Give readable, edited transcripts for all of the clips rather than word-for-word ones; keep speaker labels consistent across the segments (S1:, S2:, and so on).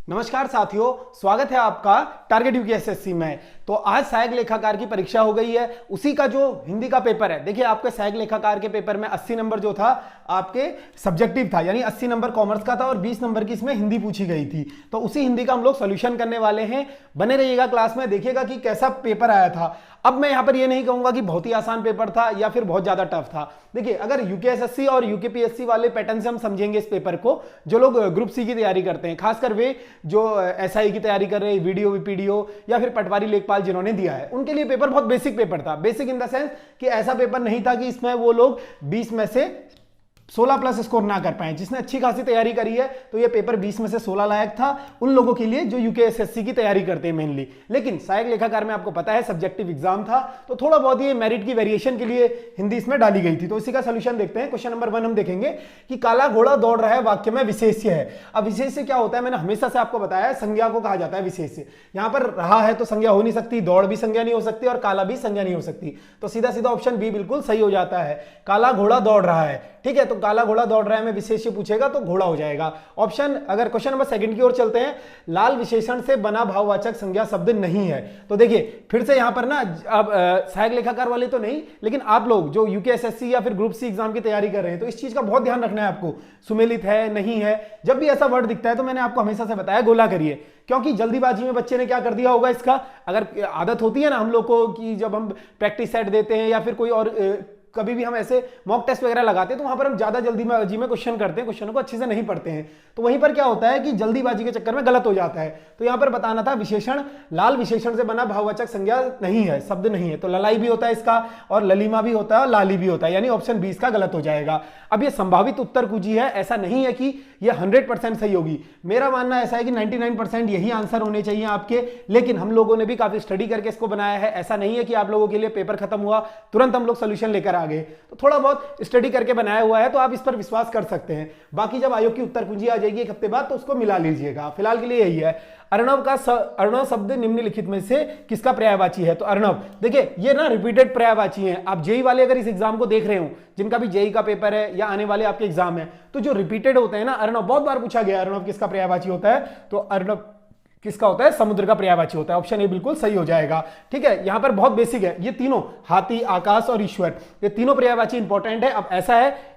S1: नमस्कार साथियों, स्वागत है आपका टारगेट यूपीएससी में। तो आज सहायक लेखाकार की परीक्षा हो गई है, उसी का जो हिंदी का पेपर है। देखिए, आपके सहायक लेखाकार के पेपर में 80 नंबर जो था आपके सब्जेक्टिव था, यानी 80 नंबर कॉमर्स का था और 20 नंबर की इसमें हिंदी पूछी गई थी। तो उसी हिंदी का हम लोग सोल्यूशन करने वाले हैं। बने रहिएगा क्लास में, देखिएगा कि कैसा पेपर आया था। अब मैं यहां पर ये नहीं कहूंगा कि बहुत ही आसान पेपर था या फिर बहुत ज्यादा टफ था। देखिए, अगर यूकेएसएससी और यूकेपीएससी वाले पैटर्न से हम समझेंगे इस पेपर को, जो लोग ग्रुप सी की तैयारी करते हैं, खासकर वे जो एसआई की तैयारी कर रहे हैं, वीडियो वीपीडीओ या फिर पटवारी लेखपाल जिन्होंने दिया है, उनके लिए पेपर बहुत बेसिक पेपर था। बेसिक इन द सेंस कि ऐसा पेपर नहीं था कि इसमें वो लोग 20 में से 16 प्लस स्कोर ना कर पाए। जिसने अच्छी खासी तैयारी करी है तो ये पेपर 20 में से 16 लायक था उन लोगों के लिए जो यूकेएसएससी की तैयारी करते हैं मेनली। लेकिन सहायक लेखाकार में आपको पता है सब्जेक्टिव एग्जाम था, तो थोड़ा बहुत ये मेरिट की वेरिएशन के लिए हिंदी इसमें डाली गई थी। तो इसी का सोल्यूशन देखते हैं। क्वेश्चन नंबर 1 हम देखेंगे कि काला घोड़ा दौड़ रहा है वाक्य में विशेष्य है। अब विशेष्य क्या होता है, मैंने हमेशा से आपको बताया है, संज्ञा को कहा जाता है विशेष्य। यहां पर रहा है तो संज्ञा हो नहीं सकती, दौड़ भी संज्ञा नहीं हो सकती और काला भी संज्ञा नहीं हो सकती। तो सीधा सीधा ऑप्शन बी बिल्कुल सही हो जाता है। काला घोड़ा दौड़ रहा है, ठीक है। तो काला घोड़ा दौड़ रहा है में विशेष्य पूछेगा तो घोड़ा हो जाएगा ऑप्शन। अगर क्वेश्चन नंबर 2 की ओर चलते हैं, लाल विशेषण से बना भाववाचक संज्ञा शब्द नहीं है। तो देखिए फिर से यहां पर ना, अब सहायक लेखाकार वाले तो नहीं, लेकिन आप लोग जो यूकेएसएससी या फिर ग्रुप सी एग्जाम की तैयारी कर रहे हैं, तो इस चीज का बहुत ध्यान रखना है आपको। सुमेलित है, नहीं है, जब भी ऐसा वर्ड दिखता है तो मैंने आपको हमेशा से बताया गोला करिए, क्योंकि जल्दीबाजी में बच्चे ने क्या कर दिया होगा इसका। अगर आदत होती है ना हम लोग को कि जब हम प्रैक्टिस सेट देते हैं या फिर कोई और कभी भी हम ऐसे मॉक टेस्ट वगैरह लगाते हैं तो वहां पर हम ज्यादा जल्दीबाजी में क्वेश्चन करते हैं, क्वेश्चनों को अच्छे से नहीं पढ़ते हैं। तो वहीं पर क्या होता है कि जल्दीबाजी के चक्कर में गलत हो जाता है। तो यहां पर बताना था विशेषण, लाल विशेषण से बना भाववाचक संज्ञा नहीं है, शब्द नहीं है। तो ललाई भी होता है इसका, और ललिमा भी होता है, और लाली भी होता है, यानी ऑप्शन 20 का गलत हो जाएगा। अब ये संभावित उत्तर कुंजी है, ऐसा नहीं है कि ये 100% सही होगी। मेरा मानना ऐसा है कि 99% यही आंसर होने चाहिए आपके, लेकिन हम लोगों ने भी काफी स्टडी करके इसको बनाया है। ऐसा नहीं है कि आप लोगों के लिए पेपर खत्म हुआ तुरंत हम लोग सोल्यूशन लेकर आ गए। तो थोड़ा बहुत स्टडी करके बनाया हुआ है, तो आप इस पर विश्वास कर सकते हैं। बाकी जब आयोग की उत्तर कुंजी आ जाएगी एक हफ्ते बाद तो उसको मिला लीजिएगा। फिलहाल के लिए यही है। अर्णव शब्द निम्नलिखित में से किसका पर्यायवाची है? तो अर्णव, देखिए ये ना रिपीटेड पर्यायवाची है। आप जेई वाले अगर इस एग्जाम को देख रहे हो, जिनका भी जेई का पेपर है या आने वाले आपके एग्जाम है, तो जो रिपीटेड होते हैं ना, अर्णव बहुत बार पूछा गया, अर्णव किसका पर्यायवाची होता है? तो अर्णव किसका होता है? समुद्र का पर्यायवाची होता है। ऑप्शन ए बिल्कुल सही हो जाएगा। ठीक है, यहां पर बहुत बेसिक है, ये तीनों हाथी, आकाश और ईश्वर, ये तीनों पर्यायवाची इंपॉर्टेंट है। अब ऐसा है,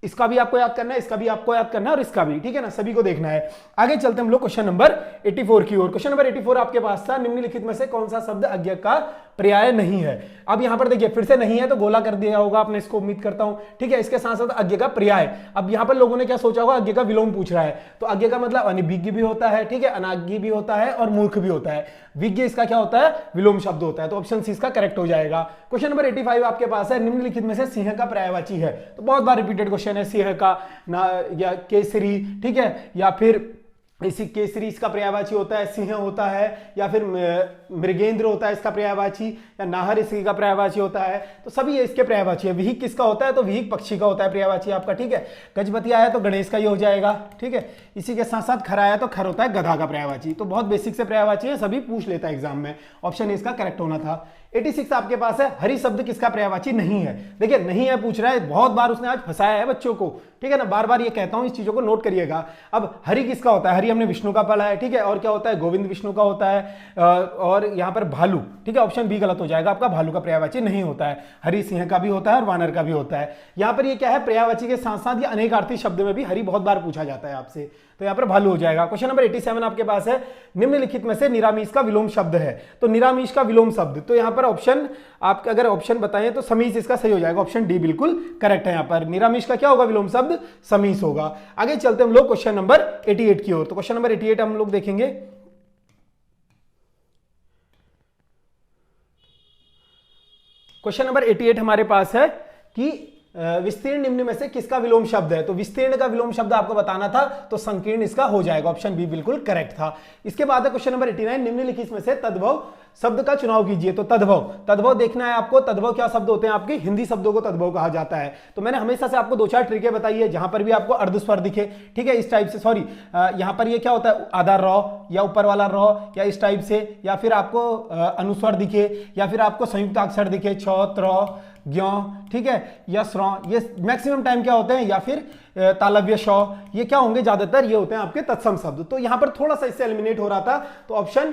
S1: इसका भी आपको याद करना है, इसका भी आपको याद करना है और इसका भी, ठीक है ना, सभी को देखना है। आगे चलते हम लोग क्वेश्चन नंबर 84 की ओर। क्वेश्चन नंबर 84 आपके पास था, निम्नलिखित में से कौन सा शब्द अज्ञ का पर्याय नहीं है? अब यहां पर देखिए फिर से नहीं है तो गोला कर दिया होगा आपने, इसको उम्मीद करता हूं, ठीक है। इसके साथ साथ अज्ञ का पर्याय। अब यहां पर लोगों ने क्या सोचा होगा, अज्ञ का विलोम पूछ रहा है। तो अज्ञ का मतलब अनिभिज्ञ भी होता है, ठीक है, अनाज्ञ भी होता है और मूर्ख भी होता है। विज्ञ इसका क्या होता है? विलोम शब्द होता है। तो ऑप्शन सी इसका करेक्ट हो जाएगा। क्वेश्चन नंबर 85 आपके पास है, निम्नलिखित में से सिंह का पर्यायवाची है। तो बहुत बार रिपीटेड क्वेश्चन है, सिंह का ना, या केसरी, ठीक है, या फिर इसी केसरी इसका पर्यायवाची होता है, सिंह होता है, या फिर मृगेंद्र होता है इसका पर्यायवाची, या नाहर इसी का पर्यायवाची होता है। तो सभी ये इसके पर्यायवाची है। विहिक किसका होता है? तो विहिक पक्षी का होता है पर्यायवाची आपका, ठीक है। गजपति आया तो गणेश का ये हो जाएगा, ठीक है। इसी के साथ साथ खर आया तो खर होता है गधा का पर्यायवाची। तो बहुत बेसिक से पर्यायवाची है, सभी पूछ लेता है एग्जाम में। ऑप्शन इसका करेक्ट होना था। 86 आपके पास है, हरि शब्द किसका पर्यायवाची नहीं है? देखिए नहीं है पूछ रहा है, बहुत बार उसने आज फंसाया है बच्चों को, ठीक है ना, बार बार ये कहता हूं, इस चीजों को नोट करिएगा। अब हरि किसका होता है? हरि हमने विष्णु का पढ़ा है, ठीक है। और क्या होता है? गोविंद विष्णु का होता है। और यहां पर भालू, ठीक है, ऑप्शन बी गलत हो जाएगा आपका, भालू का पर्यायवाची नहीं होता है। हरि सिंह का भी होता है और वानर का भी होता है। यहां पर ये क्या है, पर्यायवाची के साथ साथ ये अनेकार्थी शब्द में भी हरि बहुत बार पूछा जाता है आपसे, तो यहां पर भालू हो जाएगा। क्वेश्चन नंबर 87 आपके पास है, निम्नलिखित में से निरामीष का विलोम शब्द है। तो निरामीष का विलोम शब्द, तो यहां पर ऑप्शन आप अगर ऑप्शन बताएं तो समीस इसका सही हो जाएगा। ऑप्शन डी बिल्कुल करेक्ट है। यहां पर निरामीष का क्या होगा विलोम शब्द? समीस होगा। आगे चलते हम लोग क्वेश्चन नंबर 88 की ओर। तो क्वेश्चन नंबर 88 हम लोग देखेंगे। क्वेश्चन नंबर 88 हमारे पास है कि विस्तीर्ण निम्न में से किसका विलोम शब्द है? तो विस्तीर्ण का विलोम शब्द आपको बताना था, तो संकीर्ण इसका हो जाएगा। ऑप्शन बी बिल्कुल करेक्ट था। इसके बाद है क्वेश्चन नंबर 89, निम्नलिखित में से तद्भव शब्द का चुनाव कीजिए। तो तद्भव देखना है आपको। तद्भव क्या शब्द होते हैं आपके? हिंदी शब्दों को तद्भव कहा जाता है। तो मैंने हमेशा से आपको 2-4 ट्रिकें बताई है, जहां पर भी आपको अर्धस्वर दिखे, ठीक है, इस टाइप से, सॉरी यहां पर ये क्या होता है, आधा रॉ या ऊपर वाला रॉ या इस टाइप से, या फिर आपको अनुस्वर दिखे, या फिर आपको संयुक्त अक्षर दिखे, छ, त्र, ज्ञ, ठीक है, या श्रौ, ये मैक्सिमम टाइम क्या होते हैं, या फिर तालव्य, शौ, ये क्या होंगे, ज्यादातर ये होते हैं आपके तत्सम शब्द। तो यहां पर थोड़ा सा इससे एलिमिनेट हो रहा था, तो ऑप्शन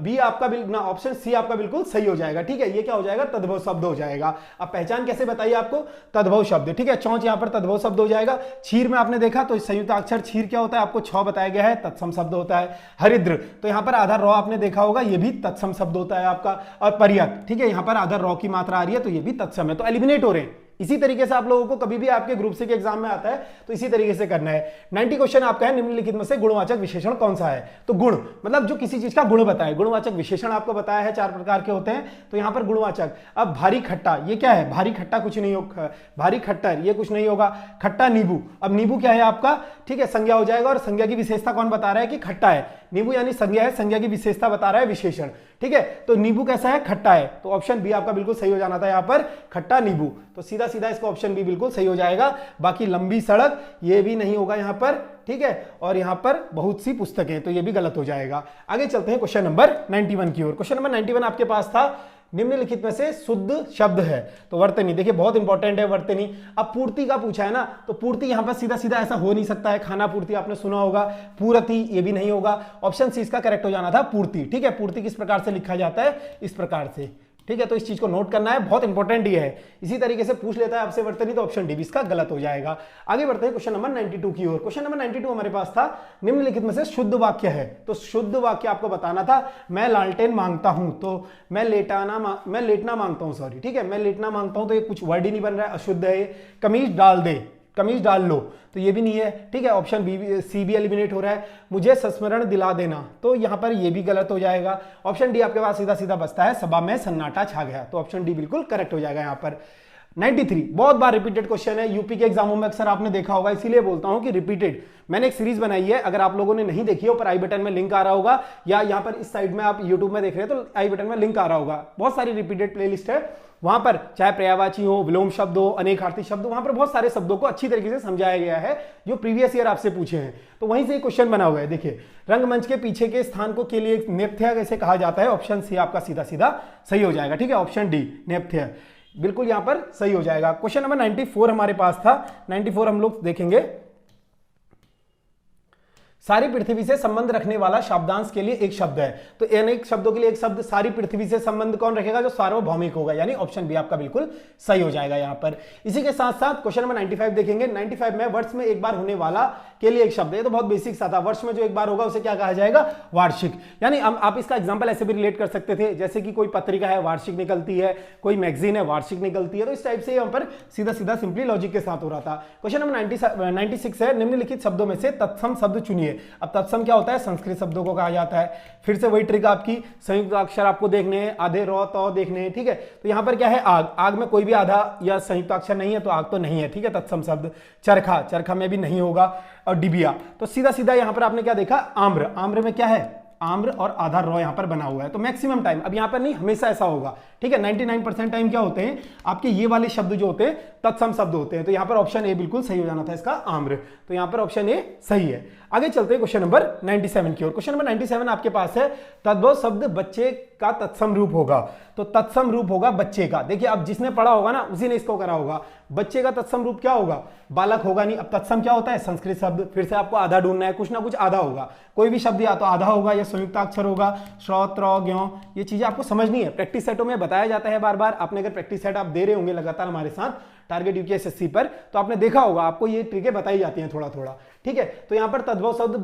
S1: बी आपका ऑप्शन सी आपका बिल्कुल सही हो जाएगा। ठीक है, ये क्या हो जाएगा, तद्भव शब्द हो जाएगा। अब पहचान कैसे बताइए आपको, तद्भव शब्द। ठीक है, चौंच यहां पर तद्भव शब्द हो जाएगा। क्षीर में आपने देखा तो संयुक्त अक्षर क्षीर क्या होता है, आपको छ बताया गया है, तत्सम शब्द होता है। हरिद्र, तो यहां पर आधा रॉ आपने देखा होगा, ये भी तत्सम शब्द होता है आपका। और पर्यक, ठीक है, यहां पर आधा रॉ की मात्रा आ रही है, तो ये भी तत्सम है। तो एलिमिनेट हो रहे हैं। इसी तरीके से आप लोगों को कभी भी आपके ग्रुप सी के एग्जाम में आता है तो इसी तरीके से करना है। 90 क्वेश्चन आपका है, निम्नलिखित में से गुणवाचक विशेषण कौन सा है। तो गुण मतलब जो किसी चीज का गुण बताए, गुणवाचक विशेषण आपको बताया है 4 प्रकार के होते हैं, तो यहां पर गुणवाचक। अब भारी खट्टा, ये क्या है, भारी खट्टा कुछ नहीं होगा, भारी खट्टर ये कुछ नहीं होगा। खट्टा नींबू, अब नींबू क्या है आपका, ठीक है, संज्ञा हो जाएगा। और संज्ञा की विशेषता कौन बता रहा है कि खट्टा है, नींबू यानी संज्ञा है, संज्ञा की विशेषता बता रहा है विशेषण। ठीक है, तो नींबू कैसा है, खट्टा है, तो ऑप्शन बी आपका बिल्कुल सही हो जाना था यहां पर, खट्टा नींबू। तो सीधा सीधा इसका ऑप्शन बी बिल्कुल सही हो जाएगा। बाकी लंबी सड़क ये भी नहीं होगा यहां पर, ठीक है, और यहां पर बहुत सी पुस्तकें, तो ये भी गलत हो जाएगा। आगे चलते हैं क्वेश्चन नंबर 91 की ओर। क्वेश्चन नंबर 91 आपके पास था, निम्नलिखित में से शुद्ध शब्द है। तो वर्तनी, देखिए बहुत इंपॉर्टेंट है वर्तनी। अब पूर्ति का पूछा है ना, तो पूर्ति यहां पर सीधा सीधा ऐसा हो नहीं सकता है, खाना पूर्ति आपने सुना होगा, पूर्ति ये भी नहीं होगा। ऑप्शन सी इसका करेक्ट हो जाना था, पूर्ति। ठीक है, पूर्ति किस प्रकार से लिखा जाता है, इस प्रकार से। ठीक है, तो इस चीज को नोट करना है, बहुत इंपॉर्टेंट ये है। इसी तरीके से पूछ लेता है आपसे वर्तनी, तो ऑप्शन डी भी इसका गलत हो जाएगा। आगे बढ़ते हैं क्वेश्चन नंबर 92 की ओर। क्वेश्चन नंबर 92 हमारे पास था, निम्नलिखित में से शुद्ध वाक्य है। तो शुद्ध वाक्य आपको बताना था, मैं लालटेन मांगता हूं, तो मैं लेटना मांगता हूं, सॉरी, ठीक है, मैं लेटना मांगता हूं, तो ये कुछ वर्ड ही नहीं बन रहा है, अशुद्ध है। कमीज डाल दे, कमीज डाल लो, तो ये भी नहीं है। ठीक है, ऑप्शन बी सी भी एलिमिनेट हो रहा है। मुझे संस्मरण दिला देना, तो यहां पर ये भी गलत हो जाएगा। ऑप्शन डी आपके पास सीधा सीधा बचता है, सभा में सन्नाटा छा गया, तो ऑप्शन डी बिल्कुल करेक्ट हो जाएगा यहां पर। 93 बहुत बार रिपीटेड क्वेश्चन है, यूपी के एग्जामों में अक्सर आपने देखा होगा, इसीलिए बोलता हूं कि रिपीटेड। मैंने एक सीरीज बनाई है, अगर आप लोगों ने नहीं देखी हो, ऊपर आई बटन में लिंक आ रहा होगा, या यहां पर इस साइड में आप यूट्यूब में देख रहे हैं तो आई बटन में लिंक आ रहा होगा। बहुत सारी रिपीटेड प्लेलिस्ट है, वहां पर चाहे पर्यायवाची हो, विलोम शब्द हो, अनेकार्थी शब्द, वहां पर बहुत सारे शब्दों को अच्छी तरीके से समझाया गया है जो प्रीवियस ईयर आपसे पूछे हैं। तो वहीं से क्वेश्चन बना हुआ है, देखिए, रंगमंच के पीछे के स्थान को के लिए नेपथ्य कैसे कहा जाता है। ऑप्शन सी आपका सीधा सीधा सही हो जाएगा। ठीक है, ऑप्शन डी नेपथ्य बिल्कुल यहां पर सही हो जाएगा। क्वेश्चन नंबर 94 हमारे पास था, 94 हम लोग देखेंगे। सारी पृथ्वी से संबंध रखने वाला शब्दांश के लिए एक शब्द है, तो अनेक शब्दों के लिए एक शब्द, सारी पृथ्वी से संबंध कौन रखेगा, जो सार्वभौमिक होगा, यानी ऑप्शन बी आपका बिल्कुल सही हो जाएगा यहां पर। इसी के साथ साथ क्वेश्चन नंबर 95 देखेंगे। 95 में वर्ष में एक बार होने वाला के लिए एक शब्द है, तो बहुत बेसिक सा था, वर्ष में जो एक बार होगा उसे क्या कहा जाएगा, वार्षिक। यानी आप इसका एग्जांपल ऐसे भी रिलेट कर सकते थे, जैसे कि कोई पत्रिका है वार्षिक निकलती है, कोई मैगजीन है वार्षिक निकलती है, तो इस टाइप से यहां पर सीधा सीधा सिंपली लॉजिक के साथ हो रहा था। क्वेश्चन नंबर 96 है, निम्नलिखित शब्दों में से तत्सम शब्द चुनिए। अब तत्सम क्या होता है, संस्कृत शब्दों को कहा जाता है। फिर से वही ट्रिक आपकी, संयुक्त अक्षर आपको देखने हैं, आधे रॉ तो देखने हैं। ठीक है, तो यहां पर क्या है, आग, आग में कोई भी आधा या संयुक्त अक्षर नहीं है, तो आग तो नहीं है। ठीक है, तत्सम शब्द। चरखा, चरखा में भी नहीं होगा। और डिबिया, तो सीधा सीधा यहां पर आपने क्या देखा, आम्र, आम्र में क्या है, आम्र और आधा रॉ यहां पर बना हुआ है, तो मैक्सिमम टाइम, अब यहां पर नहीं, हमेशा ऐसा होगा। ठीक है, 99% टाइम क्या होते हैं आपके ये वाले शब्द जो होते हैं तत्सम शब्द होते हैं, तो यहां पर ऑप्शन ए बिल्कुल सही हो जाना था इसका, आम्र। तो यहां पर ऑप्शन ए सही है। आगे चलते हैं क्वेश्चन नंबर 97 की ओर। क्वेश्चन नंबर 97 आपके पास है, तद्भव शब्द बच्चे का तत्सम रूप होगा। तो तत्सम रूप होगा बच्चे का। देखिए, अब जिसने पढ़ा होगा ना उसी ने इसको करा होगा। बच्चे का तत्सम रूप क्या होगा, बालक होगा नहीं। अब तत्सम क्या होता है, संस्कृत शब्द। फिर से आपको आधा ढूंढना है, कुछ ना कुछ आधा होगा, कोई भी शब्द या तो आधा होगा या संयुक्ताक्षर होगा, श्रौत, रौ, ज्ञ, ये चीजें आपको समझनी है। प्रैक्टिस सेटों में बताया जाता है बार बार। आपने अगर प्रैक्टिस सेट आप दे रहे होंगे लगातार हमारे साथ टारगेट यूपीएसएससी पर, तो आपने देखा होगा, आपको ये ट्रिकें बताई जाती हैं थोड़ा थोड़ा। ठीक है, तो यहां पर तद्भव शब्द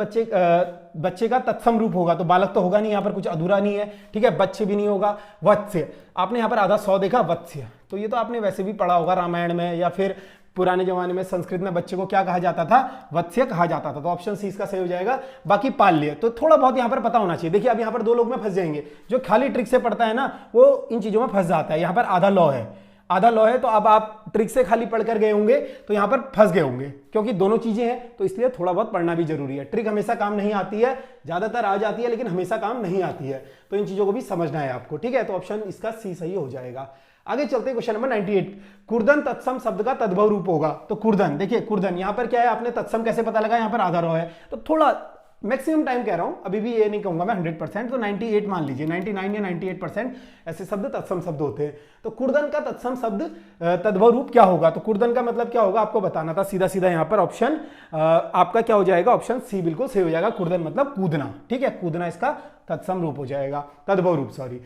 S1: बच्चे का तत्सम रूप होगा, तो बालक तो होगा नहीं, यहां पर कुछ अधूरा नहीं है। ठीक है, बच्चे भी नहीं होगा। वत्स्य, आपने यहां पर आधा सौ देखा, वत्स्य, तो ये तो आपने वैसे भी पढ़ा होगा रामायण में, या फिर पुराने जमाने में संस्कृत में बच्चे को क्या कहा जाता था, वत्स्य कहा जाता था, तो ऑप्शन सी इसका सही हो जाएगा। बाकी पाल्य, तो थोड़ा बहुत यहां पर पता होना चाहिए। देखिए, अब यहां पर दो लोग में फंस जाएंगे, जो खाली ट्रिक से पढ़ता है ना वो इन चीजों में फंस जाता है। यहां पर आधा लॉ है, आधा लॉ है, तो अब आप ट्रिक से खाली पढ़कर गए होंगे तो यहां पर फंस गए होंगे, क्योंकि दोनों चीजें हैं, तो इसलिए थोड़ा बहुत पढ़ना भी जरूरी है। ट्रिक हमेशा काम नहीं आती है, ज्यादातर आ जाती है लेकिन हमेशा काम नहीं आती है, तो इन चीजों को भी समझना है आपको। ठीक है, तो ऑप्शन इसका सी सही हो जाएगा। आगे चलते हैं क्वेश्चन नंबर 98। कुर्दन तत्सम शब्द का तद्भव रूप होगा। तो कुर्दन, देखिए कुर्दन, यहां पर क्या है, आपने तत्सम कैसे पता लगा, यहां पर आधा रॉ है, तो थोड़ा मैक्सिमम टाइम कह रहा हूं, अभी भी ये नहीं कहूंगा मैं 100%, तो 98 मान लीजिए, 99 या 98% ऐसे शब्द तत्सम शब्द होते हैं। तो कुर्दन का तत्सम शब्द तद्भव रूप क्या होगा? तो कुर्दन का मतलब क्या होगा आपको बताना था, सीधा सीधा यहां पर ऑप्शन आपका क्या हो जाएगा, ऑप्शन सी बिल्कुल सही हो जाएगा। कुर्दन मतलब कूदना, ठीक है, कूदना इसका तत्सम रूप हो जाएगा, तद्भव रूप, सॉरी।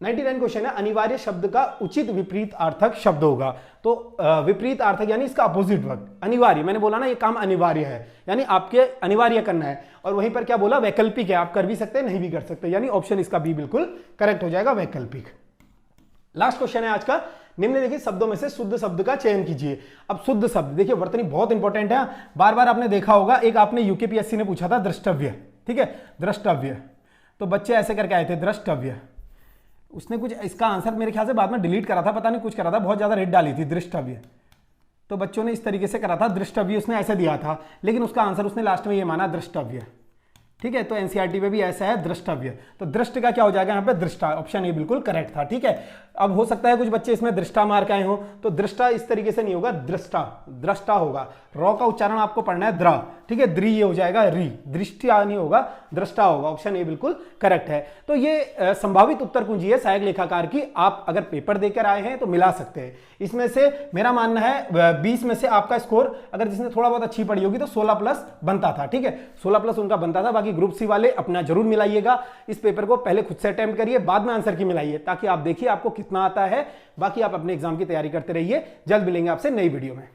S1: 99 क्वेश्चन है, अनिवार्य शब्द का उचित विपरीत अर्थक शब्द होगा। तो विपरीत अर्थक यानी इसका अपोजिट वर्ड, अनिवार्य, मैंने बोला ना ये काम अनिवार्य है, यानी आपके अनिवार्य करना है। और वहीं पर क्या बोला, वैकल्पिक है, आप कर भी सकते हैं नहीं भी कर सकते, यानी ऑप्शन इसका बी बिल्कुल करेक्ट हो जाएगा, वैकल्पिक। लास्ट क्वेश्चन है आज का, निम्नलिखित शब्दों में से शुद्ध शब्द का चयन कीजिए। अब शुद्ध शब्द देखिए, वर्तनी बहुत इंपॉर्टेंट है, बार बार आपने देखा होगा, एक आपने यूकेपीएससी ने पूछा था द्रष्टव्य, ठीक है, द्रष्टव्य, तो बच्चे ऐसे करके आए थे द्रष्टव्य, उसने कुछ इसका आंसर मेरे ख्याल से बाद में डिलीट करा था, पता नहीं कुछ करा था, बहुत ज्यादा रेड डाली थी, दृष्टव्य, तो बच्चों ने इस तरीके से करा था दृष्टव्य, उसने ऐसे दिया था, लेकिन उसका आंसर उसने लास्ट में ये माना द्रष्टव्य, ठीक है। तो एनसीईआरटी में भी ऐसा है द्रष्टव्य, तो दृष्ट का क्या हो जाएगा यहाँ पे, दृष्टा, ऑप्शन ए बिल्कुल करेक्ट था, ठीक है। अब हो सकता है कुछ बच्चे इसमें दृष्टा मार के आए हो, तो दृष्टा इस तरीके से नहीं होगा, दृष्टा, दृष्टा होगा, रॉ का उच्चारण आपको पढ़ना है द्र, ठीक है, द्री ये हो जाएगा री, दृष्टिया नहीं होगा, दृष्टा होगा, ऑप्शन ए बिल्कुल करेक्ट है। तो ये संभावित उत्तर कुंजी है सहायक लेखाकार की, आप अगर पेपर देकर आए हैं तो मिला सकते हैं। इसमें से मेरा मानना है 20 में से आपका स्कोर अगर जिसने थोड़ा बहुत अच्छी पढ़ी होगी तो 16+ बनता था, ठीक है, 16+ उनका बनता था। बाकी ग्रुप सी वाले अपना जरूर मिलाइएगा, इस पेपर को पहले खुद से अटेम्प्ट करिए, बाद में आंसर की मिलाइए, ताकि आप देखिए आपको कितना आता है। बाकी आप अपने एग्जाम की तैयारी करते रहिए, जल्द मिलेंगे आपसे नई वीडियो में।